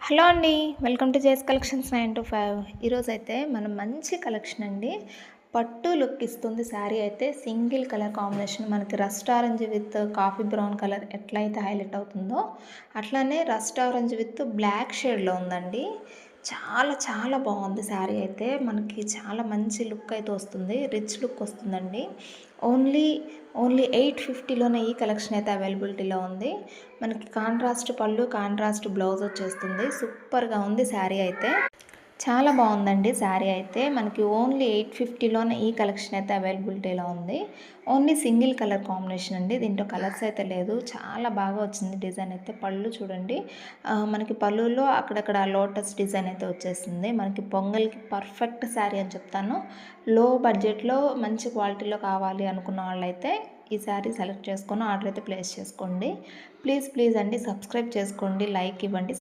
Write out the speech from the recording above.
Hello అండి. Welcome to JS collections 9 to 5. ఈరోజైతే మనం మంచి కలెక్షన్ అండి. పట్టు లుక్ ఇస్తుంది శారీ అయితే. సింగిల్ కలర్ కాంబినేషన్ మనకి rust orange with coffee brown colour ఎట్లయితే హైలైట్ అవుతుందో అట్లానే రస్ట్ ఆరెంజ్ విత్ బ్లాక్ షేడ్లో ఉందండి. చాలా చాలా బాగుంది శారీ అయితే. మనకి చాలా మంచి లుక్ అయితే వస్తుంది, రిచ్ లుక్ వస్తుందండి. ఓన్లీ ఓన్లీ 850లోనే ఈ కలెక్షన్ అయితే అవైలబిలిటీలో ఉంది. మనకి కాంట్రాస్ట్ పళ్ళు, కాంట్రాస్ట్ బ్లౌజ్ వచ్చేస్తుంది. సూపర్గా ఉంది శారీ అయితే. చాలా బాగుందండి శారీ అయితే. మనకి ఓన్లీ 850లోనే ఈ కలెక్షన్ అయితే అవైలబిలిటీలో ఉంది. ఓన్లీ సింగిల్ కలర్ కాంబినేషన్ అండి. దీంట్లో కలర్స్ అయితే లేదు. చాలా బాగా వచ్చింది డిజైన్ అయితే. పళ్ళు చూడండి, మనకి పళ్ళులో అక్కడక్కడ లోటస్ డిజైన్ అయితే వచ్చేసింది. మనకి పొంగల్కి పర్ఫెక్ట్ శారీ అని చెప్తాను. లో బడ్జెట్లో మంచి క్వాలిటీలో కావాలి అనుకున్న వాళ్ళైతే ఈ శారీ సెలెక్ట్ చేసుకొని ఆర్డర్ అయితే ప్లేస్ చేసుకోండి. ప్లీజ్ అండి సబ్స్క్రైబ్ చేసుకోండి, లైక్ ఇవ్వండి.